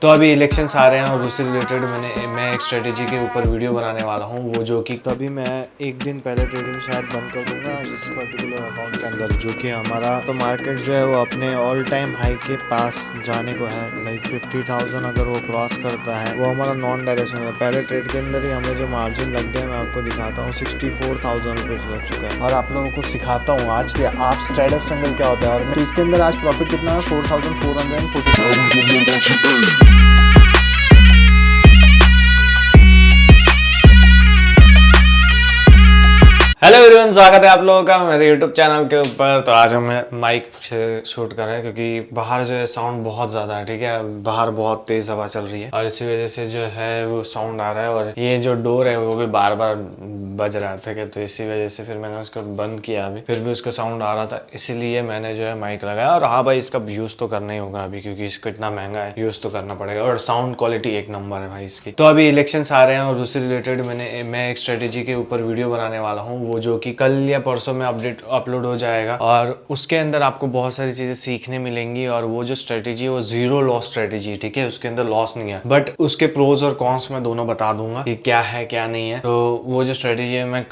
तो अभी इलेक्शंस आ रहे हैं और उससे रिलेटेड मैं एक स्ट्रेटेजी के ऊपर वीडियो बनाने वाला हूँ, वो जो कि तभी मैं एक दिन पहले ट्रेडिंग शायद बंद कर दूंगा इस पर्टिकुलर अकाउंट के अंदर, जो कि हमारा तो मार्केट जो है वो अपने ऑल टाइम हाई के पास जाने को है। लाइक 50,000 अगर वो क्रॉस करता है वो हमारा नॉन डायरेक्शन है। पहले ट्रेड के अंदर ही हमें जो मार्जिन लग गया मैं आपको दिखाता हूँ, 64,000 रुपीज़ लग चुका है। और आप लोगों को सिखाता हूँ आज कि आप स्ट्रेडर स्ट्रगल क्या होता है। और तो इसके अंदर आज प्रॉफिट कितना है, 4,440। हेलो एवरीवन, स्वागत है आप लोगों का मेरे यूट्यूब चैनल के ऊपर। तो आज हम माइक से शूट कर रहे हैं क्योंकि बाहर जो है साउंड बहुत ज़्यादा है, ठीक है। बाहर बहुत तेज़ हवा चल रही है और इसी वजह से जो है वो साउंड आ रहा है। और ये जो डोर है वो भी बार बार बज रहा था, ठीक है। तो इसी वजह से फिर मैंने उसको बंद किया, अभी फिर भी उसका साउंड आ रहा था, इसीलिए मैंने जो है माइक लगाया। और हाँ भाई, इसका यूज़ तो करना ही होगा अभी, क्योंकि इसको इतना महंगा है, यूज़ तो करना पड़ेगा। और साउंड क्वालिटी एक नंबर है भाई इसकी। तो अभी इलेक्शंस आ रहे हैं और उससे रिलेटेड मैं एक स्ट्रेटेजी के ऊपर वीडियो बनाने वाला हूँ, वो जो कि कल या परसों में अपलोड हो जाएगा। और उसके अंदर आपको बहुत सारी चीजें सीखने मिलेंगी। और वो जो स्ट्रेटेजी है वो जीरो लॉस स्ट्रेटेजी, ठीक है। उसके अंदर लॉस नहीं है, बट उसके प्रोज और कॉन्स मैं दोनों बता दूंगा कि क्या है क्या नहीं है। तो वो जो स्ट्रेटेजी है मैं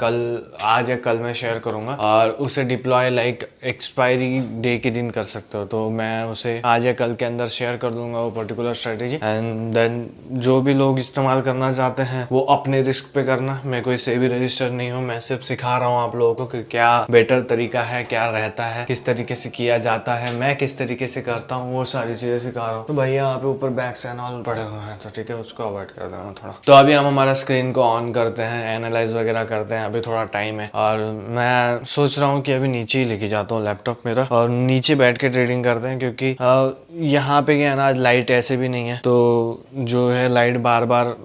आज या कल में शेयर करूंगा। और उसे डिप्लॉय लाइक एक्सपायरी डे के दिन कर सकते हो, तो मैं उसे आज या कल के अंदर शेयर कर दूंगा वो पर्टिकुलर स्ट्रेटेजी। एंड देन जो भी लोग इस्तेमाल करना चाहते हैं वो अपने रिस्क पे करना। मैं कोई से भी रजिस्टर नहीं हूँ, मैं सिर्फ सिखा रहा हूँ आप लोगों को कि क्या बेटर तरीका है, क्या रहता है, किस तरीके से किया जाता है, मैं किस तरीके से करता हूँ, वो सारी चीजें सिखा रहा हूँ। तो भैया यहाँ पे ऊपर बैक्स एंड ऑल पड़े हुए हैं, तो ठीक है, उसको अवॉइड कर देना थोड़ा। तो अभी हम हमारा स्क्रीन को ऑन करते हैं, एनालाइज वगैरह करते हैं। अभी थोड़ा टाइम है और मैं सोच रहा हूँ कि अभी नीचे ही लेके जाता हूँ लैपटॉप मेरा और नीचे बैठ के ट्रेडिंग करते हैं, क्योंकि यहाँ पे क्या है ना, आज लाइट ऐसे भी नहीं है, तो जो है लाइट बार बार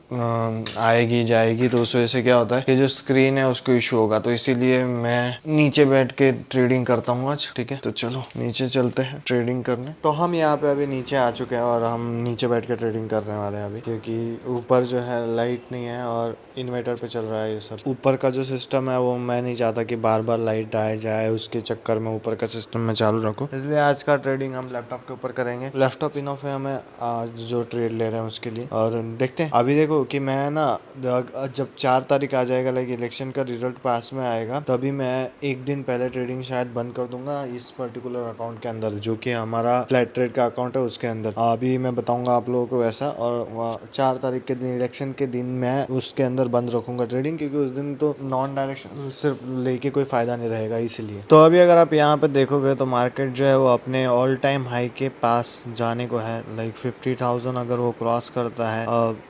आएगी जाएगी, तो उस वजह से क्या होता है कि जो स्क्रीन है उसको इशू होगा। तो इसीलिए मैं नीचे बैठ के ट्रेडिंग करता हूँ आज, ठीक है। तो चलो नीचे चलते हैं ट्रेडिंग करने। तो हम यहाँ पे अभी नीचे आ चुके हैं और हम नीचे बैठ के ट्रेडिंग करने वाले हैं अभी, क्योंकि ऊपर जो है लाइट नहीं है और इन्वर्टर पे चल रहा है ये सब। ऊपर का जो सिस्टम है वो मैं नहीं चाहता कि बार बार लाइट आए जाए, उसके चक्कर में ऊपर का सिस्टम मैं चालू रखूँ, इसलिए आज का ट्रेडिंग हम लैपटॉप के ऊपर करेंगे। लैपटॉप इनफ है हमें आज जो ट्रेड ले रहे हैं उसके लिए। और देखते हैं अभी, देखो कि मैं ना जब 4 तारीख आ जाएगा, लाइक इलेक्शन का रिजल्ट पास में आएगा, तभी मैं एक दिन पहले ट्रेडिंग शायद बंद कर दूंगा इस पर्टिकुलर अकाउंट के अंदर, जो कि हमारा फ्लैट ट्रेड का अकाउंट है उसके अंदर। अभी मैं बताऊंगा आप लोगों को वैसा। और 4 तारीख के दिन, इलेक्शन के दिन, मैं उसके अंदर बंद रखूंगा ट्रेडिंग, क्योंकि उस दिन तो नॉन डायरेक्शन सिर्फ लेके कोई फायदा नहीं रहेगा, इसलिए। तो अभी अगर आप यहाँ पे देखोगे तो मार्केट जो है वो अपने ऑल टाइम हाई के पास जाने को है। लाइक 50,000 अगर वो क्रॉस करता है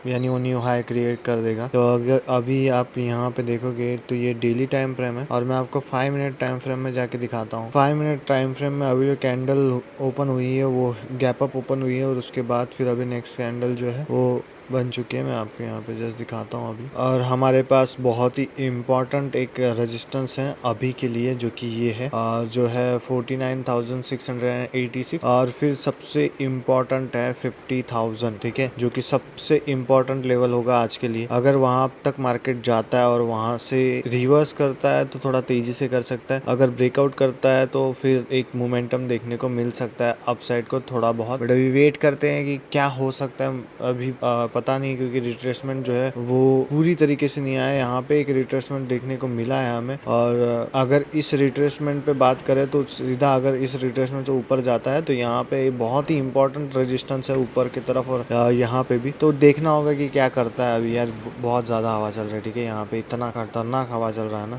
यानी वो न्यू हाई क्रिएट कर देगा। तो अगर अभी आप यहाँ पे देखोगे तो ये डेली टाइम फ्रेम है और मैं आपको 5 मिनट टाइम फ्रेम में जाके दिखाता हूँ। 5 मिनट टाइम फ्रेम में अभी जो कैंडल ओपन हुई है वो गैप अप ओपन हुई है, और उसके बाद फिर अभी नेक्स्ट कैंडल जो है वो बन चुकी है। मैं आपको यहाँ पे जस्ट दिखाता हूँ अभी। और हमारे पास बहुत ही इम्पोर्टेंट एक रेजिस्टेंस है अभी के लिए, जो कि ये है जो है 49,686। और फिर सबसे इम्पोर्टेंट है 50,000, ठीक है, जो कि सबसे इम्पोर्टेंट लेवल होगा आज के लिए। अगर वहां तक मार्केट जाता है और वहां से रिवर्स करता है तो थोड़ा तेजी से कर सकता है। अगर ब्रेकआउट करता है तो फिर एक मोमेंटम देखने को मिल सकता है अपसाइड को थोड़ा बहुत। बट अभी वेट करते हैं कि क्या हो सकता है, अभी पता नहीं, क्योंकि रिट्रेसमेंट जो है वो पूरी तरीके से नहीं आया। यहाँ पे एक रिट्रेसमेंट देखने को मिला है हमें। और अगर इस रिट्रेसमेंट पे बात करें तो सीधा अगर इस रिट्रेसमेंट से ऊपर जाता है तो यहाँ पे बहुत ही इंपॉर्टेंट रेजिस्टेंस है ऊपर की तरफ। और यहाँ पे भी तो देखना होगा कि क्या करता है अभी। यार बहुत ज्यादा हवा चल रही है, ठीक है, यहाँ पे इतना खतरनाक हवा चल रहा है ना।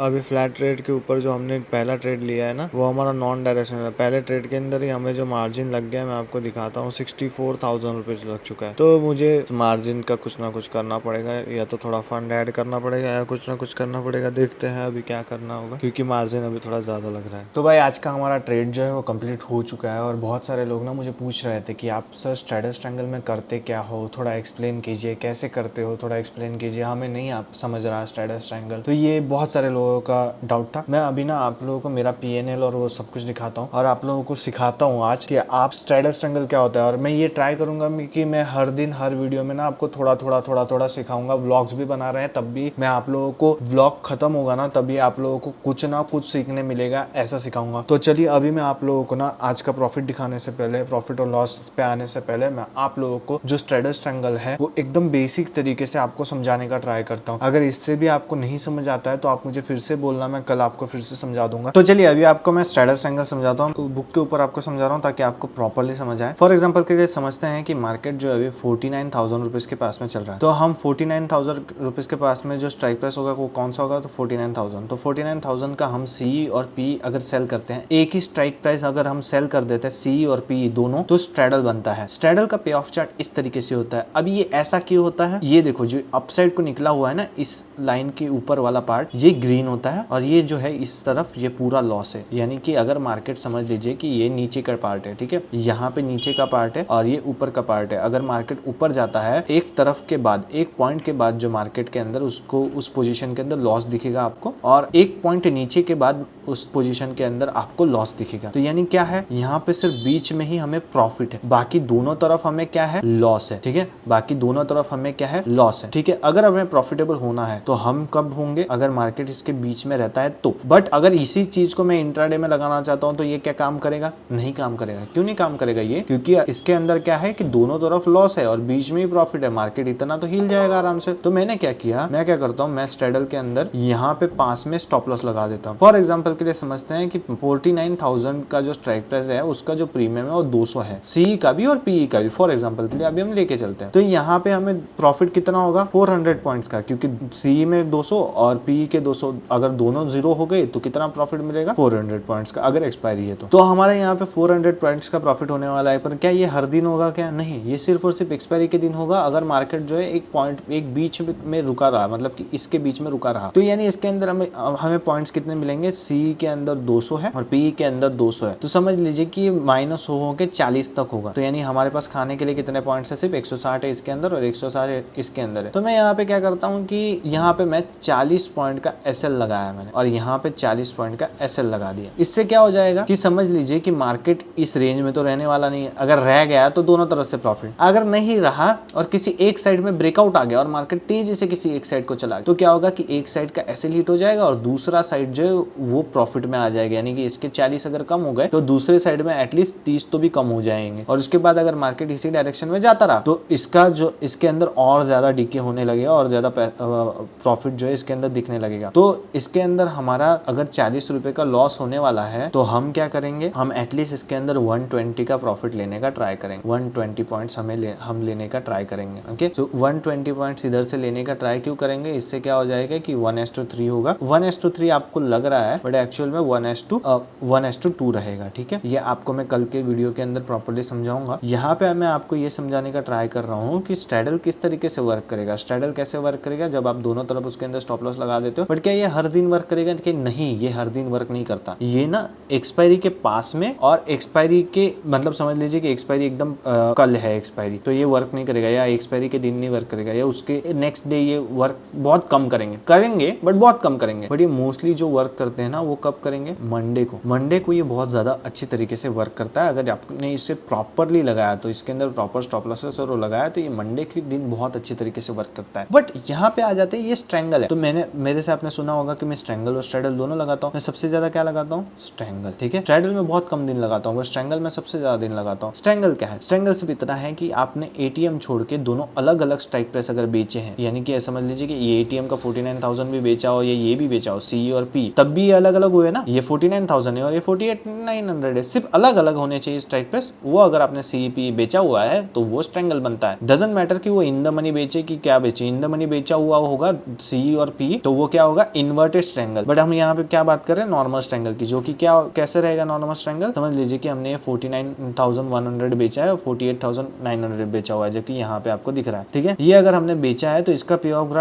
अभी फ्लैट ट्रेड के ऊपर जो हमने पहला ट्रेड लिया है ना, वो हमारा नॉन डायरेक्शन है। पहले ट्रेड के अंदर ही हमें जो मार्जिन लग गया है मैं आपको दिखाता हूँ, 64,000 रुपीज लग चुका है। तो मुझे मार्जिन का कुछ ना कुछ करना पड़ेगा, या तो थोड़ा फंड ऐड करना पड़ेगा या कुछ ना कुछ करना पड़ेगा। देखते हैं अभी क्या करना होगा, क्योंकि मार्जिन अभी थोड़ा ज्यादा लग रहा है। तो भाई आज का हमारा ट्रेड जो है वो कंप्लीट हो चुका है। और बहुत सारे लोग ना मुझे पूछ रहे थे कि आप सर स्ट्रैडर ट्रायंगल में करते क्या हो, थोड़ा एक्सप्लेन कीजिए, कैसे करते हो, थोड़ा एक्सप्लेन कीजिए, हमें नहीं आप समझ रहा स्ट्रैडर ट्रायंगल। तो ये बहुत सारे लोगों का डाउट था। मैं अभी ना आप लोगों को मेरा PNL और वो सब कुछ दिखाता हूँ और आप लोगों को सिखाता हूँ आज कि आप स्ट्रैडर ट्रायंगल क्या होता है। और मैं ये ट्राई करूंगा कि मैं हर दिन हर वीडियो में ना आपको थोड़ा थोड़ा सिखाऊंगा। व्लॉग्स भी बना रहे हैं, तब भी मैं आप लोगों को व्लॉग खत्म होगा ना तभी आप लोगों को कुछ ना कुछ सीखने मिलेगा, ऐसा सिखाऊंगा। तो चलिए अभी मैं आप लोगों को ना आज का प्रॉफिट दिखाने से पहले, प्रॉफिट और लॉस पे आने से पहले मैं आप लोगों को जो स्ट्रेडर्स ट्रायंगल है वो एकदम बेसिक तरीके से आपको समझाने का ट्राई करता हूँ। अगर इससे भी आपको नहीं समझ आता है तो आप मुझे फिर से बोलना, मैं कल आपको फिर से समझा दूंगा। तो चलिए अभी आपको मैं स्ट्रेडर्स ट्रायंगल समझाता हूँ, बुक के ऊपर आपको समझा रहा हूँ ताकि आपको प्रॉपर्ली समझ आए। फॉर एग्जाम्पल के लिए समझते हैं कि मार्केट जो अभी 49,000 रुपीज के पास में चल रहा है, तो हम 49,000 रुपीज के पास में जो स्ट्राइक प्राइस होगा वो कौन सा होगा, तो 49,000। तो 49,000 का हम सी और पी अगर सेल करते हैं, एक ही स्ट्राइक प्राइस अगर हम सेल कर देते हैं सी और पी दोनों, तो स्ट्रेडल बनता है। स्ट्रेडल का पे ऑफ चार्ट इस तरीके से होता है। अब ये ऐसा क्यों होता है, ये देखो जो अपसाइड को निकला हुआ है ना, इस लाइन के ऊपर वाला पार्ट ये ग्रीन होता है और ये जो है इस तरफ ये पूरा लॉस है। यानी कि अगर मार्केट समझ लीजिए कि ये नीचे का पार्ट है, ठीक है, यहाँ पे नीचे का पार्ट है और ये ऊपर का पार्ट है। अगर मार्केट ऊपर जाता है एक तरफ के बाद, एक पॉइंट के बाद जो मार्केट के अंदर उसको उस पोजीशन के अंदर लॉस दिखेगा आपको, और एक पॉइंट नीचे के बाद उस पोजीशन के अंदर आपको लॉस दिखेगा। तो यानी क्या है, यहाँ पे सिर्फ बीच में ही हमें प्रॉफिट है, बाकी दोनों तरफ हमें क्या है, लॉस है। ठीक है, बाकी दोनों तरफ हमें क्या है, लॉस है। ठीक है, अगर हमें प्रॉफिटेबल होना है तो हम कब होंगे, अगर मार्केट इसके बीच में रहता है तो। बट अगर इसी चीज को मैं इंट्राडे में लगाना चाहता हूँ तो ये क्या काम करेगा, नहीं काम करेगा। क्यों नहीं काम करेगा ये, क्योंकि इसके अंदर क्या है कि दोनों तरफ लॉस है और बीच में ही प्रॉफिट है। मार्केट इतना तो हिल जाएगा आराम से। तो मैंने क्या किया, मैं क्या करता हूँ, मैं स्ट्रेडल के अंदर यहाँ पे पास में स्टॉप लॉस लगा देता हूँ। फॉर एग्जाम्पल के लिए समझते हैं कि 49,000 का जो स्ट्राइक प्राइस है उसका जो प्रीमियम है वो 200 है, सी का भी और पीई का भी। फॉर एग्जाम्पल के लिए अभी हम लेके चलते हैं, तो यहाँ पे हमें प्रॉफिट कितना होगा, 400 पॉइंट्स का, क्योंकि सी में 200 और पीई के 200, अगर दोनों जीरो हो गए तो कितना प्रॉफिट मिलेगा, 400 पॉइंट्स का, अगर एक्सपायरी है तो हमारे यहाँ पे 400 पॉइंट्स का प्रॉफिट होने वाला है। पर क्या ये हर दिन होगा, क्या नहीं, ये सिर्फ और सिर्फ एक्सपायरी के दिन होगा। अगर मार्केट जो है एक पॉइंट, एक बीच में रुका रहा, मतलब कि इसके बीच में रुका रहा, तो यानी इसके अंदर हमें पॉइंट्स कितने मिलेंगे, सी के अंदर 200 है और पी के अंदर 200 है। तो समझ लीजिए कि माइनस हो के 40 तक होगा। तो यानी हमारे पास खाने के लिए कितने पॉइंट्स है, सिर्फ 160 है इसके अंदर और 160 इसके अंदर है। तो मैं यहाँ पे क्या करता हूँ कि यहाँ पे मैं 40 पॉइंट का एसएल लगाया मैंने, और यहाँ पे 40 पॉइंट का एसएल लगा दिया। इससे क्या हो जाएगा कि समझ लीजिए कि मार्केट इस रेंज में तो रहने वाला नहीं है। अगर रह गया तो दोनों तरफ से प्रॉफिट, अगर नहीं रहा और किसी एक साइड में ब्रेकआउट आ गया और मार्केट तेजी से किसी एक साइड को चला गया, तो क्या होगा कि एक साइड का एसएल हिट हो जाएगा और दूसरा साइड जो है वो प्रॉफिट में आ जाएगा। यानी कि इसके 40 अगर कम हो गए तो दूसरे साइड में एटलीस्ट 30 तो भी कम हो जाएंगे। और उसके बाद अगर मार्केट इसी डायरेक्शन में जाता रहा तो इसका जो इसके अंदर और ज्यादा डीके होने लगेगा और ज्यादा प्रॉफिट जो है इसके अंदर दिखने लगेगा। तो इसके अंदर हमारा अगर 40 रुपए का लॉस होने वाला है तो हम क्या करेंगे, हम एटलीस्ट इसके अंदर 120 का प्रॉफिट लेने का ट्राई करेंगे। 120 पॉइंट्स हम लेने का ट्राई करेंगे। ओके, तो 120 पॉइंट्स इधर से लेने का ट्राई क्यों करेंगे, इससे क्या हो जाएगा कि 1:3 होगा। 1:3 आपको लग रहा है बट एक्चुअल में 1:2 रहेगा। ठीक है, ये आपको मैं कल के वीडियो के अंदर प्रॉपर्ली समझाऊंगा। यहाँ पे मैं आपको ये समझाने का ट्राई कर रहा हूँ कि स्ट्रेडल किस तरीके से वर्क करेगा। स्ट्रेडल कैसे वर्क करेगा, जब आप दोनों तरफ उसके अंदर स्टॉप लॉस लगा देते हो। बट क्या ये हर दिन वर्क करेगा, कि नहीं, ये हर दिन वर्क नहीं करता। ये ना एक्सपायरी के पास में और एक्सपायरी के, मतलब समझ लीजिए कि एक्सपायरी एकदम कल है एक्सपायरी, तो ये वर्क नहीं करेगा, या एक्सपायरी के दिन नहीं वर्क करेगा, या उसके नेक्स्ट डे ये वर्क बहुत कम करेंगे बट बहुत कम करेंगे। बट ये मोस्टली जो वर्क करते हैं ना वो कब करेंगे, मंडे को ये बहुत ज्यादा अच्छी तरीके से वर्क करता है। अगर आपने इसे प्रॉपरली लगाया तो इसके अंदर प्रॉपर स्टॉप लॉसेस और लगाया तो ये मंडे के दिन बहुत अच्छी तरीके से वर्क करता है। बट यहाँ पे आ जाते हैं, ये स्ट्रेंगल है। तो मेरे से आपने सुना होगा कि मैं स्ट्रेंगल और स्ट्रेडल दोनों लगाता हूँ। मैं सबसे ज्यादा क्या लगाता हूँ, स्ट्रेंगल। ठीक है, स्ट्रेडल में बहुत कम दिन लगाता हूँ, स्ट्रेंगल में सबसे ज्यादा दिन लगाता हूँ। स्ट्रेंगल क्या है, स्ट्रेंगल सिर्फ इतना है कि आपने एटीएम छोड़ के दोनों अलग अलग स्ट्राइक प्राइस अगर बेचे हैं, यानी कि समझ लीजिए कि ये एटीएम का 49,000 भी बेचा हो, ये भी बेचा हो, सी और पी, तब भी ये अलग अलग हुए ना। ये 49,000 है और ये 48,900 है, सिर्फ अलग अलग होने चाहिए स्ट्राइक प्राइस। वो अगर आपने सी पी बेचा हुआ है तो वो स्ट्रेंगल बनता है। डजंट मैटर कि वो इन द मनी बेचे कि क्या बेचे, इन द मनी बेचा हुआ होगा सी और पी तो वो क्या होगा, इन्वर्टेड स्ट्रेंगल। बट हम यहाँ पे क्या बात कर रहे हैं, नॉर्मल स्ट्रेंगल की, जो कि क्या कैसे रहेगा नॉर्मल स्ट्रेंगल। समझ लीजिए कि हमने 49,100 बेचा है और 48,900 बेचा हुआ है, जो कि यहाँ पे आपको दिख रहा है। ठीक है, ये अगर हमने बेचा है तो इसका पे ऑफ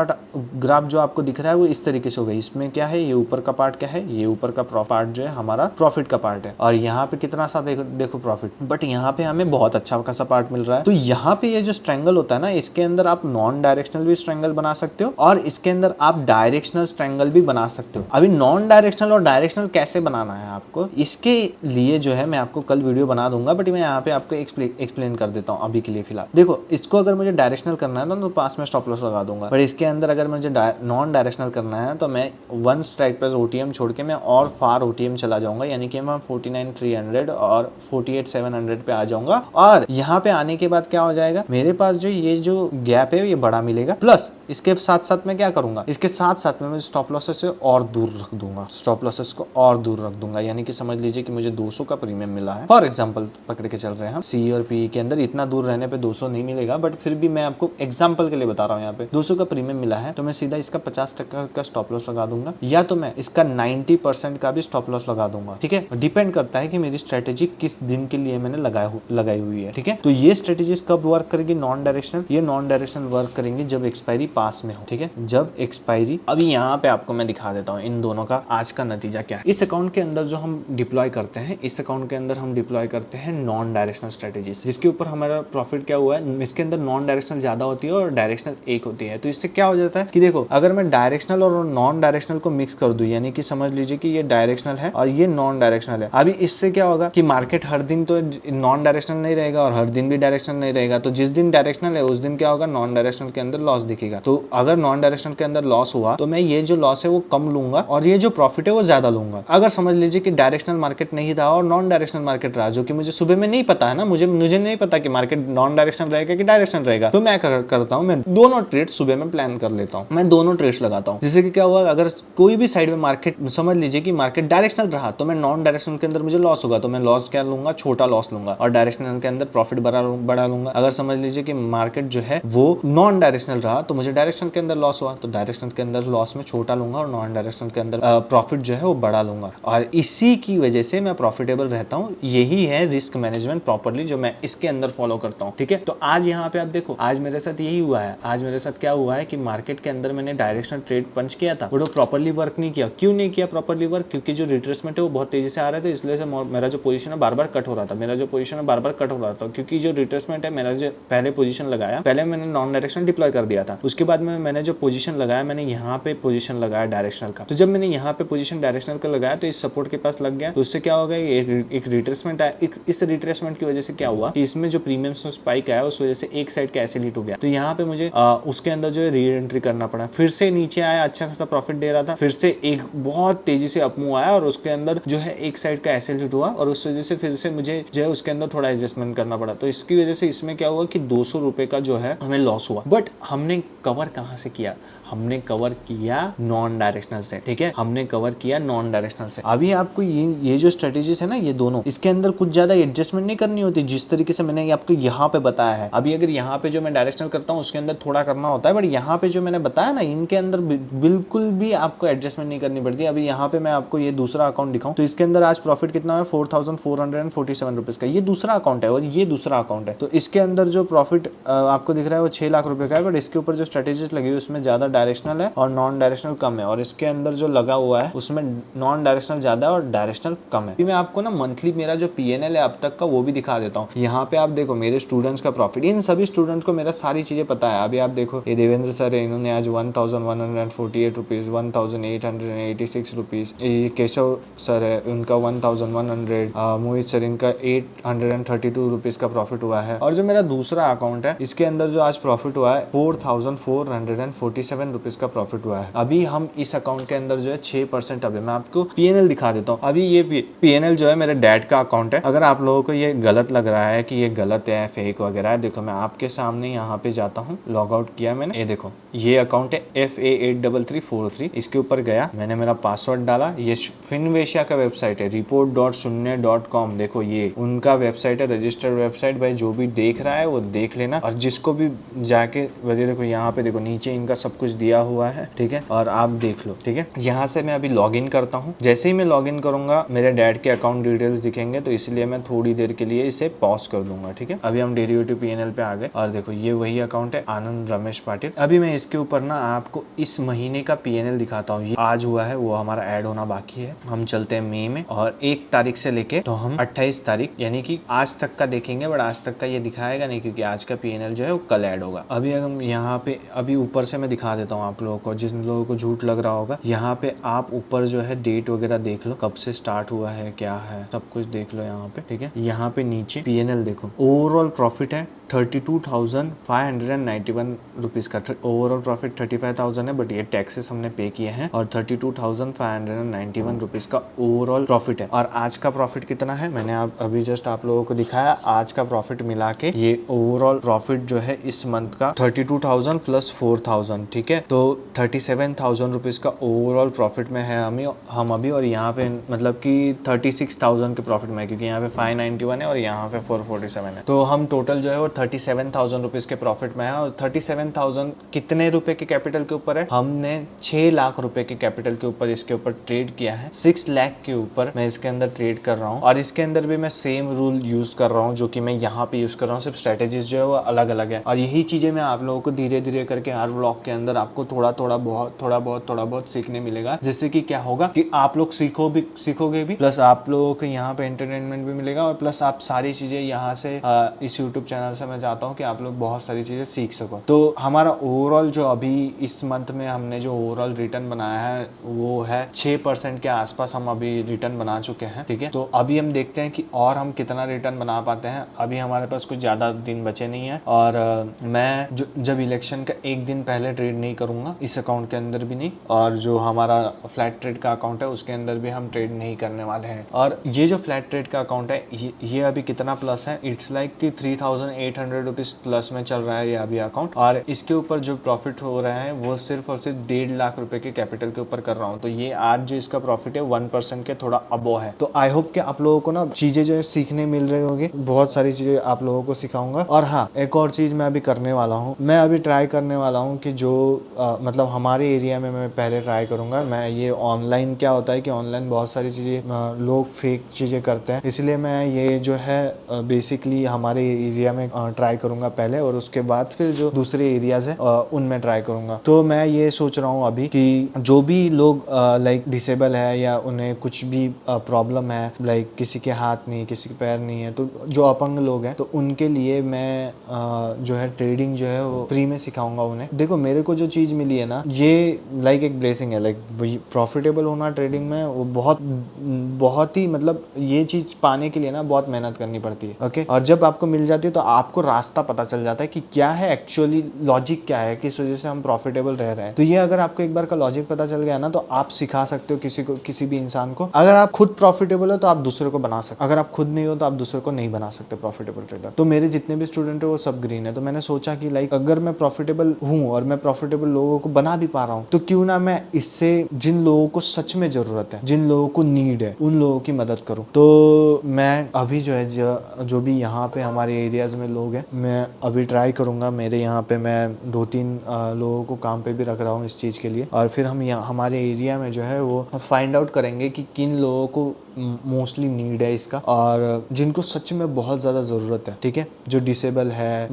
ग्राफ जो आपको दिख रहा है वो इस तरीके से होगा। इसमें क्या है, ये ऊपर का पार्ट क्या है, ये ऊपर का पार्ट जो है हमारा प्रॉफिट का पार्ट है, और यहाँ पे कितना सा देखो प्रॉफिट, बट यहाँ पे हमें बहुत अच्छा खासा पार्ट मिल रहा है। तो यहाँ पे ये जो स्ट्रेंगल होता है ना, इसके अंदर आप नॉन डायरेक्शनल भी स्ट्रेंगल बना सकते हो और इसके अंदर आप डायरेक्शनल स्ट्रेंगल भी बना सकते हो। अभी नॉन डायरेक्शनल और डायरेक्शनल कैसे बनाना है आपको, इसके लिए जो है मैं आपको कल वीडियो बना दूंगा, बट मैं यहाँ पे आपको एक्सप्लेन कर देता हूँ अभी के लिए फिलहाल। देखो, इसको अगर मुझे डायरेक्शनल करना है तो पास में स्टॉप लॉस लगा दूंगा, पर इसके अंदर अगर मुझे नॉन डायरेक्शनल करना है तो मैं 1 स्ट्राइक प्राइस OTM छोड़ के मैं और फार OTM चला जाऊंगा, यानी कि मैं 49,300 और 48,700 पे आ जाऊंगा। और यहाँ पे आने के बाद क्या हो जाएगा, मेरे पास जो ये जो गैप है ये बड़ा मिलेगा, प्लस इसके साथ साथ मैं क्या करूंगा, इसके साथ साथ में मैं स्टॉप लॉसेस से और दूर रख दूंगा, स्टॉप लॉसेस को और दूर रख दूंगा, यानी कि समझ लीजिए कि मुझे 200 का प्रीमियम मिला है। फॉर एग्जांपल पकड़ के चल रहे हैं हम, सी और पी के अंदर इतना दूर रहने पे 200 नहीं मिलेगा, बट फिर भी मैं आपको एग्जांपल के लिए बता रहा हूँ, यहाँ पे 200 का प्रीमियम मिला है तो मैं सीधा इसका 50% का स्टॉप लॉस लगा दूंगा, या तो मैं इसका 90% का भी स्टॉप लॉस लगा दूंगा। ठीक है, डिपेंड करता है कि मेरी स्ट्रेटेजी किस दिन के लिए मैंने लगाई हुई है। ठीक है, तो ये स्ट्रेटेजीज कब वर्क करेगी, नॉन डायरेक्शनल, ये नॉन डायरेक्शनल वर्क करेंगी जब एक्सपायरी पास में हो। ठीक है, जब एक्सपायरी, अभी यहाँ पे आपको मैं दिखा देता हूँ इन दोनों का आज का नतीजा क्या है। इस अकाउंट के अंदर जो हम डिप्लॉय करते हैं, इस अकाउंट के अंदर हम डिप्लॉय करते हैं नॉन डायरेक्शनल स्ट्रेटेजीज, जिसके ऊपर हमारा प्रॉफिट क्या हुआ है, इसके अंदर नॉन डायरेक्शनल ज्यादा होती है और डायरेक्शनल एक होती है। तो इससे क्या हो जाता है कि देखो, अगर मैं डायरेक्शनल और नॉन डायरेक्शनल को मिक्स कर दूं, यानी कि समझ लीजिए कि ये डायरेक्शनल है और ये नॉन डायरेक्शनल है, अभी इससे क्या होगा कि मार्केट हर दिन तो नॉन डायरेक्शनल नहीं रहेगा और हर दिन भी डायरेक्शनल नहीं रहेगा, तो जिस दिन डायरेक्शनल है उस दिन क्या होगा, नॉन डायरेक्शनल के अंदर लॉस दिखेगा। तो अगर नॉन डायरेक्शनल के अंदर लॉस हुआ तो मैं ये जो लॉस है वो कम लूंगा और ये जो प्रॉफिट है वो ज्यादा लूंगा। अगर समझ लीजिए कि डायरेक्शनल मार्केट नहीं रहा और नॉन डायरेक्शनल मार्केट रहा, जो कि मुझे सुबह में नहीं पता है ना, मुझे नहीं पता कि मार्केट नॉन डायरेक्शनल रहेगा कि डायरेक्शनल रहेगा, तो मैं करता हूँ, मैं दोनों ट्रेड सुबह में प्लान कर लेता हूँ, मैं दोनों ट्रेड्स लगाता हूँ, जिससे कि क्या हुआ, अगर कोई भी साइड में मार्केट, समझ लीजिए कि मार्केट डायरेक्शनल रहा तो मैं नॉन डायरेक्शनल के अंदर मुझे लॉस होगा तो मैं लॉस क्या लूंगा, छोटा लॉस लूंगा, और डायरेक्शनल के अंदर प्रॉफिट बड़ा लूंगा। अगर समझ लीजिए कि मार्केट जो है वो नॉन डायरेक्शनल रहा तो मुझे डायरेक्शनल के अंदर लॉस हुआ तो डायरेक्शनल के अंदर लॉस में छोटा लूंगा और नॉन डायरेक्शनल के अंदर प्रॉफिट जो है वो बड़ा लूंगा, और इसी की वजह से मैं प्रॉफिटेबल रहता हूँ। यही है रिस्क मैनेजमेंट प्रॉपर्ली जो मैं इसके अंदर फॉलो करता हूँ। ठीक है, तो आज यहाँ पे आप देखो, आज मेरे साथ यही हुआ है, आज मेरे साथ क्या हुआ है कि मार्केट के अंदर मैंने डायरेक्शनल ट्रेड पंच किया था, वो प्रॉपर्ली वर्क नहीं किया। क्यों नहीं किया प्रॉपर्ली वर्क, क्योंकि जो रिट्रेसमेंट है वो बहुत तेजी से आ रहा था, इसलिए से मेरा जो पोजीशन है बार बार कट हो रहा था, क्योंकि जो रिट्रेसमेंट है, मेरा जो पहले पोजीशन लगाया, पहले मैंने नॉन डायरेक्शनल डिप्लॉय कर दिया था, उसके बाद में मैंने जो पोजीशन लगाया, मैंने यहाँ पे पोजीशन लगाया डायरेक्शनल का, तो जब मैंने यहाँ पे पोजीशन डायरेक्शनल का लगाया तो इस सपोर्ट के पास लग गया, तो उससे क्या होगा, एक रिट्रेसमेंट आया। इस रिट्रेसमेंट की वजह से क्या हुआ कि इसमें जो प्रीमियम स्पाइक आया उस वजह से एक साइड का ऐसे लीट हो गया, तो यहाँ पे मुझे उसके अंदर जो है री एंट्री करना पड़ा, फिर से नीचे आया, अच्छा खासा प्रॉफिट दे रहा था, फिर से एक बहुत तेजी से अपमूव आया और उसके अंदर जो है एक साइड का ऐसे लीट हुआ और उस वजह से फिर से मुझे जो है उसके अंदर थोड़ा एडजस्टमेंट करना पड़ा। तो इसकी वजह से इसमें क्या हुआ कि 200 रुपए का जो है हमें लॉस हुआ, बट हमने कवर कहाँ से किया, हमने कवर किया नॉन डायरेक्शनल से। ठीक है, हमने कवर किया नॉन डायरेक्शनल से। अभी आपको ये जो स्ट्रेटेजीज है ना, ये दोनों, इसके अंदर कुछ ज्यादा एडजस्टमेंट नहीं करनी होती, जिस तरीके से मैंने आपको यहाँ पे बताया है। अभी अगर यहाँ पे जो मैं डायरेक्शनल करता हूँ उसके अंदर थोड़ा करना होता है, बट यहाँ पे जो मैंने बताया ना, इनके अंदर बिल्कुल भी आपको एडजस्टमेंट नहीं करनी पड़ती। अभी यहाँ पे मैं आपको ये दूसरा अकाउंट दिखाऊं तो इसके अंदर आज प्रॉफिट कितना है, 4,447 रुपीज का। ये दूसरा अकाउंट है और ये दूसरा अकाउंट है, तो इसके अंदर जो प्रॉफिट आपको दिख रहा है वो 6 लाख रुपए का है, बट इसके ऊपर जो स्ट्रेटेजीज लगी हुई उसमें ज्यादा डायरेक्शनल है और नॉन डायरेक्शनल कम है, और इसके अंदर जो लगा हुआ है उसमें नॉन डायरेक्शनल ज्यादा है और डायरेक्शनल कम है। मैं आपको ना मंथली मेरा जो PNL है अब तक का वो भी दिखा देता हूँ। यहाँ पे आप देखो मेरे स्टूडेंट्स का प्रॉफिट, इन सभी स्टूडेंट्स को मेरा सारी चीजें पता है। अभी आप देखो ये देवेंद्र सर है, इन्होंने आज 1,148 रुपीज, 1,886 रुपीज। ये केशव सर है, उनका 1,100, मोहित सर इनका 832 रुपीज का प्रॉफिट हुआ है। और जो मेरा दूसरा अकाउंट है इसके अंदर जो आज प्रॉफिट हुआ है 4,447 रुपीज का प्रॉफिट हुआ है। अभी हम इस अकाउंट के अंदर जो है 6%, अभी मैं आपको PNL दिखा देता हूँ। अभी ये PNL जो है मेरे डैड का अकाउंट है। अगर आप लोगों को ये गलत लग रहा है कि ये गलत है, फेक वगैरह है, देखो मैं आपके सामने यहाँ पे जाता हूँ, लॉग आउट किया मैंने, ये देखो ये अकाउंट है FA83343, इसके ऊपर गया, मैंने मेरा पासवर्ड डाला, ये फिनवेशिया का वेबसाइट है, report.शून्य.com, देखो ये उनका वेबसाइट है, रजिस्टर्ड वेबसाइट। भाई जो भी देख रहा है वो देख लेना, और जिसको भी जाके वजह, देखो यहाँ पे देखो नीचे इनका सब कुछ दिया हुआ है। ठीक है, और आप देख लो। ठीक है, यहाँ से मैं अभी लॉग इन करता हूँ। जैसे ही मैं लॉग इन करूंगा मेरे डैड के अकाउंट डिटेल्स दिखेंगे, तो इसलिए मैं थोड़ी देर के लिए इसे पॉज कर दूंगा। ठीक है, अभी हम डेरिवेटिव PNL पे आ गए और देखो ये वही अकाउंट है, आनंद रमेश पाटिल। अभी मैं इसके ऊपर ना आपको इस महीने का PNL दिखाता हूँ। ये आज हुआ है, वो हमारा ऐड होना बाकी है। हम चलते हैं मई में, और 1 तारीख से लेके तो हम 28 तारीख यानी कि आज तक का देखेंगे, बट आज तक का ये दिखाएगा नहीं क्योंकि आज का PNL जो है वो कल ऐड होगा। अभी हम यहाँ पे अभी ऊपर से मैं दिखा देता हूँ आप लोगों को, जिन लोगों को झूठ लग रहा होगा। यहाँ पे आप ऊपर जो है डेट वगैरह देख लो, कब से स्टार्ट हुआ है, क्या है, सब कुछ देख लो यहाँ पे। ठीक है, यहाँ पे नीचे PNL देखो, ओवरऑल प्रॉफिट है 32,591 रुपीज़ का। ओवरऑल प्रॉफिट 35,000 है, बट ये टैक्सेस हमने पे किए हैं और 32,591 रुपीज़ का ओवरऑल प्रॉफिट है। और आज का प्रॉफिट कितना है मैंने अभी जस्ट आप लोगों को दिखाया। आज का प्रॉफिट मिला के ये ओवरऑल प्रॉफिट जो है इस मंथ का 32,000 प्लस 4,000, ठीक है। तो 37,000 रुपीज़ का ओवरऑल प्रॉफिट में है हम अभी। और यहाँ पे मतलब कि 36,000 के प्रॉफिट में है, क्योंकि यहाँ पे 591 है और यहाँ पे 447 है। तो हम टोटल जो है वो 37,000 रुपीज़ के प्रॉफिट में है। और 37,000 कितने रुपए के कैपिटल के ऊपर है? हमने 6 लाख रुपए के कैपिटल के ऊपर इसके ऊपर ट्रेड किया है। 6 लाख के ऊपर मैं इसके अंदर ट्रेड कर रहा हूँ। और इसके अंदर भी मैं सेम रूल यूज कर रहा हूँ जो कि मैं यहाँ पे यूज कर रहा हूँ, सिर्फ स्ट्रेटेजीज जो है वो अलग अलग है। और यही चीजें मैं आप लोगों को धीरे धीरे करके हर व्लॉग के अंदर आपको थोड़ा बहुत सीखने मिलेगा, जिससे कि क्या होगा कि आप लोग सीखोगे भी, प्लस आप लोगों को यहाँ पे एंटरटेनमेंट भी मिलेगा, और प्लस आप सारी चीजें यहाँ से इस यूट्यूब चैनल से मैं चाहता हूँ कि आप लोग बहुत सारी चीजें सीख सको। तो हमारा ओवरऑल जो अभी इस मंथ में हमने जो ओवरऑल रिटर्न बनाया है वो है 6% के आसपास हम अभी रिटर्न बना चुके हैं, ठीक है। तो अभी हम देखते हैं कि और हम कितना रिटर्न बना पाते हैं। अभी हमारे पास कुछ ज्यादा दिन बचे नहीं है, और मैं जब इलेक्शन का एक दिन पहले ट्रेड नहीं करूंगा इस अकाउंट के अंदर भी नहीं, और जो हमारा फ्लैट ट्रेड का अकाउंट है उसके अंदर भी हम ट्रेड नहीं करने वाले हैं। और ये जो फ्लैट ट्रेड का अकाउंट है ये अभी कितना प्लस है? इट्स लाइक कि 3,800 रुपीज प्लस में चल रहा है ये अभी अकाउंट। और इसके ऊपर जो प्रॉफिट हो रहा है वो सिर्फ और सिर्फ 1.5 लाख रुपए के कैपिटल के ऊपर कर रहा हूँ। तो ये आज जो इसका प्रॉफिट है 1% के थोड़ा अबो है। तो आई होप कि आप लोगों को ना चीजें जो है सीखने मिल रही होगी, बहुत सारी चीजें आप लोगों को सिखाऊंगा। और हाँ, एक और चीज मैं अभी करने वाला हूँ, मैं अभी ट्राई करने वाला हूँ कि जो मतलब हमारे एरिया में मैं पहले ट्राई करूंगा। मैं ये ऑनलाइन क्या होता है कि ऑनलाइन बहुत सारी चीजें लोग फेक चीजें करते हैं, इसलिए मैं ये जो है बेसिकली हमारे एरिया में ट्राई करूंगा पहले, और उसके बाद फिर जो दूसरे एरियाज है उनमें ट्राई करूंगा। तो मैं ये सोच रहा हूँ अभी कि जो भी लोग लाइक डिसेबल है या उन्हें कुछ भी प्रॉब्लम है, लाइक किसी के हाथ नहीं, किसी के पैर नहीं है, तो जो अपंग लोग हैं तो उनके लिए मैं जो है ट्रेडिंग जो है वो फ्री में सिखाऊंगा उन्हें। देखो मेरे को जो चीज मिली है ना, ये लाइक एक ब्लेसिंग है। लाइक प्रॉफिटेबल होना ट्रेडिंग में वो बहुत ही मतलब ये चीज पाने के लिए ना बहुत मेहनत करनी पड़ती है, ओके। और जब आपको मिल जाती है तो आपको रास्ता पता चल जाता है कि क्या है एक्चुअली लॉजिक, क्या है, किस वजह से हम प्रॉफिटेबल रह रहे हैं। तो ये अगर आपको एक बार का लॉजिक पता चल गया ना, तो आप सिखा सकते हो किसी भी इंसान को। अगर आप खुद प्रॉफिटेबल हो तो आप दूसरे को बना सकते, अगर आप खुद नहीं हो तो आप दूसरे को नहीं बना सकते प्रॉफिटेबल ट्रेडर। तो मेरे जितने भी स्टूडेंट है वो सब ग्रीन है। तो मैंने सोचा कि लाइक अगर मैं प्रॉफिटेबल हूँ और मैं प्रॉफिटेबल लोगों को बना भी पा रहा हूँ, तो क्यों ना मैं इससे जिन लोगों को सच में जरूरत है, जिन लोगों को नीड है, उन लोगों की मदद करूँ। तो मैं अभी जो है जो भी यहाँ पे हमारे एरियाज में लोग हैं, मैं अभी ट्राई करूंगा। मेरे यहाँ पे मैं 2-3 लोगों को काम पे भी रख रहा हूँ इस चीज़ के लिए, और फिर हम यहाँ हमारे एरिया में जो है वो फाइंड आउट करेंगे कि किन लोगों को मोस्टली नीड है इसका, और जिनको सच में बहुत ज़्यादा ज़रूरत है, ठीक है। जो डिसेबल है,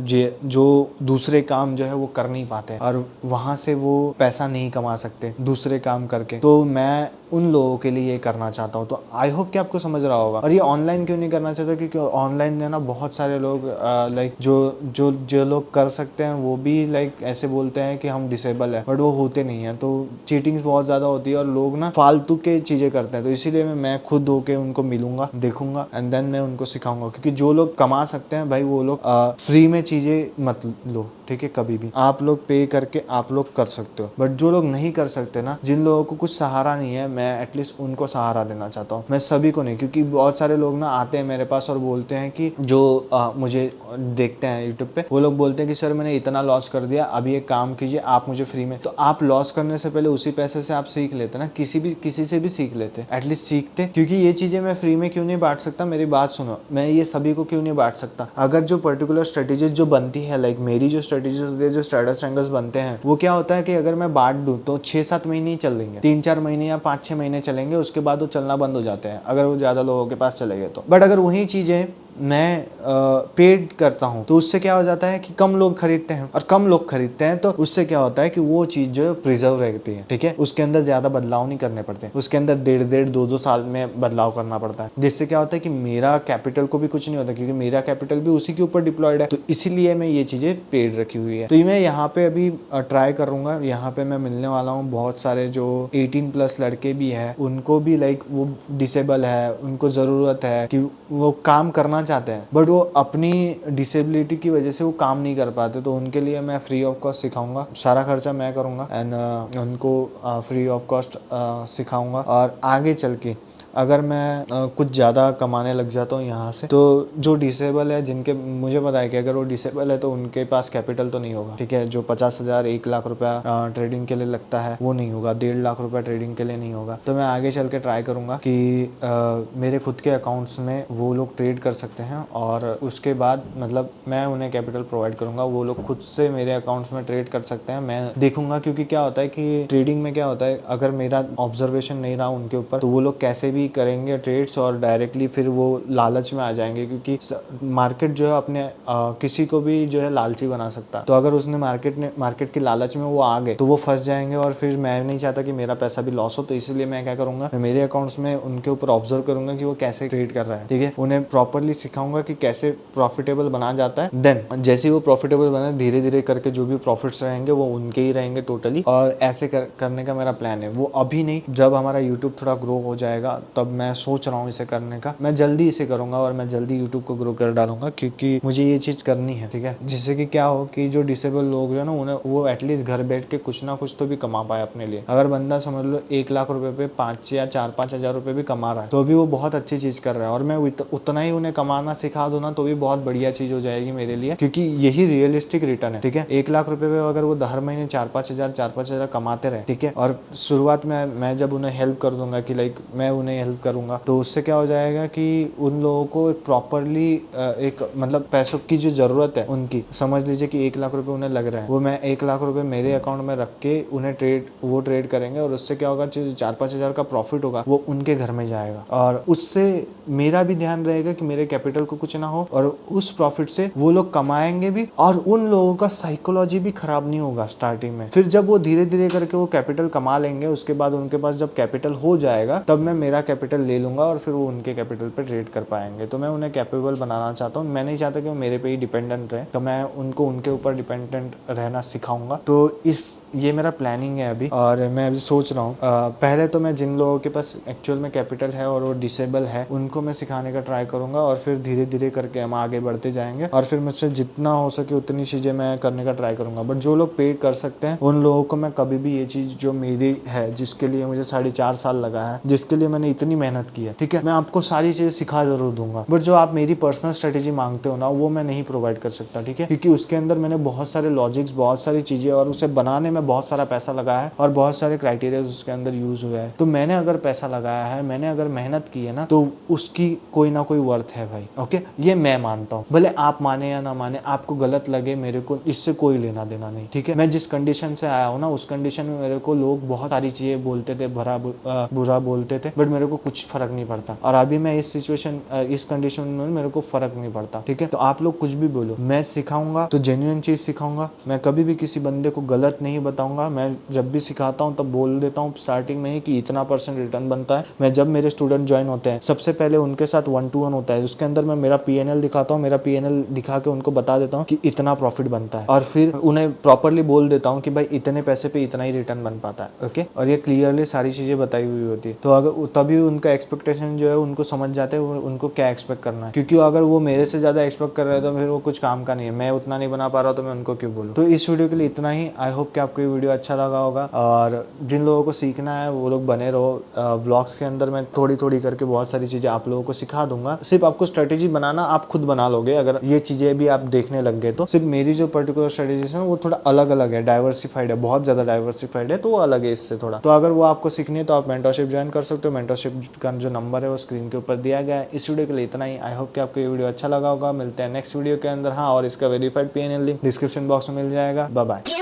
जो दूसरे काम जो है वो कर नहीं पाते और वहाँ से वो पैसा नहीं कमा सकते दूसरे काम करके, तो मैं उन लोगों के लिए ये करना चाहता हूँ। तो आई होप कि आपको समझ रहा होगा। और ये ऑनलाइन क्यों नहीं करना चाहता, क्योंकि ऑनलाइन में ना बहुत सारे लोग लाइक जो लोग कर सकते हैं वो भी लाइक ऐसे बोलते हैं कि हम डिसेबल है, बट वो होते नहीं है। तो चीटिंग्स बहुत ज़्यादा होती है और लोग ना फालतू के चीज़ें करते हैं। तो इसीलिए मैं खुद होके उनको मिलूंगा, देखूंगा, एंड देन मैं उनको सिखाऊंगा। क्योंकि जो लोग कमा सकते हैं भाई, वो लोग फ्री में चीज़ें मत लो, ठीक है। कभी भी आप लोग पे करके आप लोग कर सकते हो, बट जो लोग नहीं कर सकते ना, जिन लोगों को कुछ सहारा नहीं है, मैं एटलीस्ट उनको सहारा देना चाहता हूँ। मैं सभी को नहीं, क्योंकि बहुत सारे लोग ना आते हैं मेरे पास और बोलते हैं कि जो मुझे देखते हैं यूट्यूब पे, वो लोग बोलते हैं कि सर मैंने इतना लॉस कर दिया, अभी एक काम कीजिए आप मुझे फ्री में। तो आप लॉस करने से पहले उसी पैसे से आप सीख लेते ना, किसी से भी सीख लेते, एटलीस्ट सीखते। क्योंकि ये चीजें मैं फ्री में क्यों नहीं बांट सकता, मेरी बात सुनो, मैं ये सभी को क्यों नहीं बांट सकता। अगर जो पर्टिकुलर स्ट्रेटेजीज जो बनती है, लाइक मेरी जो स्ट्रेटेजीज जो स्ट्रेटस ट्रायंगल्स बनते हैं, वो क्या होता है कि अगर मैं बांट दूं तो 6-7 महीने ही चलेंगे, 3-4 महीने या 5-6 महीने चलेंगे, उसके बाद वो चलना बंद हो जाते हैं अगर वो ज्यादा लोगों के पास चले गए तो। बट अगर वही चीजें मैं पेड करता हूं तो उससे क्या हो जाता है कि कम लोग खरीदते हैं, और कम लोग खरीदते हैं तो उससे क्या होता है कि वो चीज जो है प्रिजर्व रहती है, ठीक है। उसके अंदर ज्यादा बदलाव नहीं करने पड़ते, उसके अंदर 1.5-2 साल में बदलाव करना पड़ता है, जिससे क्या होता है कि मेरा कैपिटल को भी कुछ नहीं होता, क्योंकि मेरा कैपिटल भी उसी के ऊपर डिप्लॉयड है। तो इसीलिए मैं ये चीजें पेड रखी हुई है। तो ये मैं यहाँ पे अभी ट्राई करूंगा। यहाँ पे मैं मिलने वाला हूँ बहुत सारे जो 18+ लड़के भी है, उनको भी लाइक वो डिसेबल है, उनको जरूरत है कि वो काम करना चाहते हैं बट वो अपनी डिसेबिलिटी की वजह से वो काम नहीं कर पाते, तो उनके लिए मैं फ्री ऑफ कॉस्ट सिखाऊंगा, सारा खर्चा मैं करूँगा एंड उनको फ्री ऑफ कॉस्ट सिखाऊंगा। और आगे चल के अगर मैं कुछ ज़्यादा कमाने लग जाता हूँ यहाँ से, तो जो डिसेबल है, जिनके मुझे पता है कि अगर वो डिसेबल है तो उनके पास कैपिटल तो नहीं होगा, ठीक है, जो 50,000 1 लाख रुपया ट्रेडिंग के लिए लगता है वो नहीं होगा, 1.5 लाख रुपया ट्रेडिंग के लिए नहीं होगा। तो मैं आगे चल के ट्राई करूँगा कि मेरे खुद के अकाउंट्स में वो लोग ट्रेड कर सकते हैं और उसके बाद मतलब मैं उन्हें कैपिटल प्रोवाइड करूँगा, वो लोग खुद से मेरे अकाउंट्स में ट्रेड कर सकते हैं, मैं देखूंगा। क्योंकि क्या होता है कि ट्रेडिंग में क्या होता है, अगर मेरा ऑब्जर्वेशन नहीं रहा उनके ऊपर तो वो लोग कैसे भी करेंगे ट्रेड्स और डायरेक्टली फिर वो लालच में आ जाएंगे, क्योंकि मार्केट जो है अपने किसी को भी जो है लालची बना सकता है। तो अगर उसने मार्केट की लालच में वो आ गए तो वो फंस जाएंगे और फिर मैं नहीं चाहता कि मेरा पैसा भी लॉस हो। तो इसलिए मैं क्या करूंगा, मैं मेरे अकाउंट्स में उनके ऊपर ऑब्जर्व करूंगा कि वो कैसे ट्रेड कर रहा है, ठीक है, उन्हें प्रॉपरली सिखाऊंगा कि कैसे प्रॉफिटेबल बना जाता है। देन जैसे ही वो प्रॉफिटेबल बने, धीरे धीरे करके जो भी प्रॉफिट्स रहेंगे वो उनके ही रहेंगे टोटली। और ऐसे करने का मेरा प्लान है, वो अभी नहीं, जब हमारा यूट्यूब थोड़ा ग्रो हो जाएगा तब मैं सोच रहा हूँ इसे करने का। मैं जल्दी इसे करूंगा और मैं जल्दी यूट्यूब को ग्रो कर डालूंगा, क्योंकि मुझे ये चीज करनी है, ठीक है, जिससे कि क्या हो कि जो डिसेबल लोग हैं ना, उन्हें वो एटलीस्ट घर बैठ के कुछ ना कुछ तो भी कमा पाए अपने लिए। अगर बंदा समझ लो 1 लाख रुपए पे 5 या 4-5 हजार रुपए भी कमा रहा है तो भी वो बहुत अच्छी चीज कर रहा है, और मैं उतना ही उन्हें कमाना सिखा दूं ना तो भी बहुत बढ़िया चीज हो जाएगी मेरे लिए, क्योंकि यही रियलिस्टिक रिटर्न है, ठीक है। 1 लाख रुपए पे अगर वो हर महीने 4-5 हजार कमाते रहे, ठीक है, और शुरुआत में मैं जब उन्हें हेल्प कर दूंगा कि लाइक मैं उन्हें हेल्प करूंगा, तो उससे क्या हो जाएगा कि उन लोगों को एक प्रॉपरली एक मतलब पैसों की जो जरूरत है उनकी, समझ लीजिए कि 1 लाख रुपए उन्हें लग रहा है, वो मैं 1 लाख रुपए मेरे अकाउंट में रख के उन्हें ट्रेड करेंगे, और उससे क्या होगा, 4-5 हजार का प्रॉफिट होगा वो उनके घर में जाएगा, और उससे मेरा भी ध्यान रहेगा कि मेरे कैपिटल को कुछ ना हो, और उस प्रॉफिट से वो लोग कमाएंगे भी, और उन लोगों का साइकोलॉजी भी खराब नहीं होगा स्टार्टिंग में। फिर जब वो धीरे धीरे करके वो कैपिटल कमा लेंगे, उसके बाद उनके पास जब कैपिटल हो जाएगा तब मैं मेरा कैपिटल ले लूंगा और फिर वो उनके कैपिटल पे ट्रेड कर पाएंगे। तो मैं उन्हें कैपेबल बनाना चाहता हूँ, मैं नहीं चाहता कि वो मेरे पे ही डिपेंडेंट रहे, तो मैं उनको उनके ऊपर डिपेंडेंट रहना सिखाऊंगा। तो ये मेरा प्लानिंग है अभी, और मैं अभी सोच रहा हूँ पहले तो मैं जिन लोगों के पास एक्चुअल में कैपिटल है और वो डिसेबल है उनको मैं सिखाने का ट्राई करूंगा, और फिर धीरे धीरे करके हम आगे बढ़ते जाएंगे, और फिर मुझसे जितना हो सके उतनी चीजें मैं करने का ट्राई करूंगा। बट जो लोग पेड कर सकते हैं उन लोगों को मैं कभी भी ये चीज जो मेरी है, जिसके लिए मुझे 4.5 साल लगा है, जिसके लिए मैंने इतनी मेहनत की है, ठीक है, मैं आपको सारी चीजें सिखा जरूर दूंगा, बट जो आप मेरी पर्सनल स्ट्रेटेजी मांगते हो ना वो मैं नहीं प्रोवाइड कर सकता, ठीक है, क्योंकि उसके अंदर मैंने बहुत सारे लॉजिक्स, बहुत सारी चीजें, और उसे बनाने में बहुत सारा पैसा लगाया है और बहुत सारे क्राइटेरिया उसके अंदर यूज हुआ है। तो मैंने अगर पैसा लगाया है, मैंने अगर मेहनत की है ना, तो उसकी कोई ना कोई वर्थ है भाई, ओके, ये मैं मानता हूँ। भले आप माने या ना माने, आपको गलत लगे, मेरे को इससे कोई लेना देना नहीं, ठीक है। मैं जिस कंडीशन से आया हूँ ना, उस कंडीशन में मेरे को लोग बहुत सारी चीजें बोलते थे, बुरा बोलते थे, बट मेरे को कुछ फर्क नहीं पड़ता, और अभी मैं इस कंडीशन में मेरे को फर्क नहीं पड़ता, ठीक है। तो आप लोग कुछ भी बोलो, मैं सिखाऊंगा तो जेन्युइन चीज सिखाऊंगा, मैं कभी भी किसी बंदे को गलत नहीं बताऊंगा। मैं जब भी सिखाता हूँ तब बोल देता हूँ स्टार्टिंग में ही कि इतना % रिटर्न बनता है। मैं जब मेरे स्टूडेंट ज्वाइन होते हैं सबसे पहले उनके साथ 1-to-1 होता है, उसके अंदर मैं मेरा PNL दिखाता हूँ, मेरा PNL दिखा के उनको बता देता हूँ कि इतना प्रॉफिट बनता है, और फिर उन्हें प्रॉपरली बोल देता हूँ कि भाई इतने पैसे पे इतना ही रिटर्न बन पाता है, ओके, और ये क्लियरली सारी चीजें बताई हुई होती है। तो अगर तभी उनका एक्सपेक्टेशन जो है उनको समझ जाते हैं उनको क्या एक्सपेक्ट करना है, क्योंकि अगर वो मेरे से ज्यादा एक्सपेक्ट कर रहे हैं तो फिर वो कुछ काम का नहीं है। मैं उतना नहीं बना पा रहा तो मैं उनको क्यों बोलूं। तो इस वीडियो के लिए इतना ही। आई होप कि आपको ये वीडियो अच्छा लगा होगा, और जिन लोगों को सीखना है वो लोग बने रहो। व्लॉग्स के अंदर मैं थोड़ी थोड़ी करके बहुत सारी चीजें आप लोगों को सिखा दूंगा। सिर्फ आपको स्ट्रेटेजी बनाना आप खुद बना लोगे, अगर ये चीजें भी आप देखने लग गए तो। सिर्फ मेरी जो पर्टिकुलर स्ट्रेटेजीज है वो थोड़ा अलग अलग है, डाइवर्सिफाइड है, बहुत ज्यादा डाइवर्सिफाइड है, तो वो अलग है इससे थोड़ा। तो अगर वो आपको सीखनी है तो आप मेंटरशिप ज्वाइन कर सकते हो। मेंटरशिप का जो नंबर है वो स्क्रीन के ऊपर दिया गया है। इस वीडियो के लिए इतना ही। आई होप कि आपको ये वीडियो अच्छा लगा होगा। मिलते हैं नेक्स्ट वीडियो के अंदर। हाँ, और इसका verified PNL link description box में मिल जाएगा। Bye bye.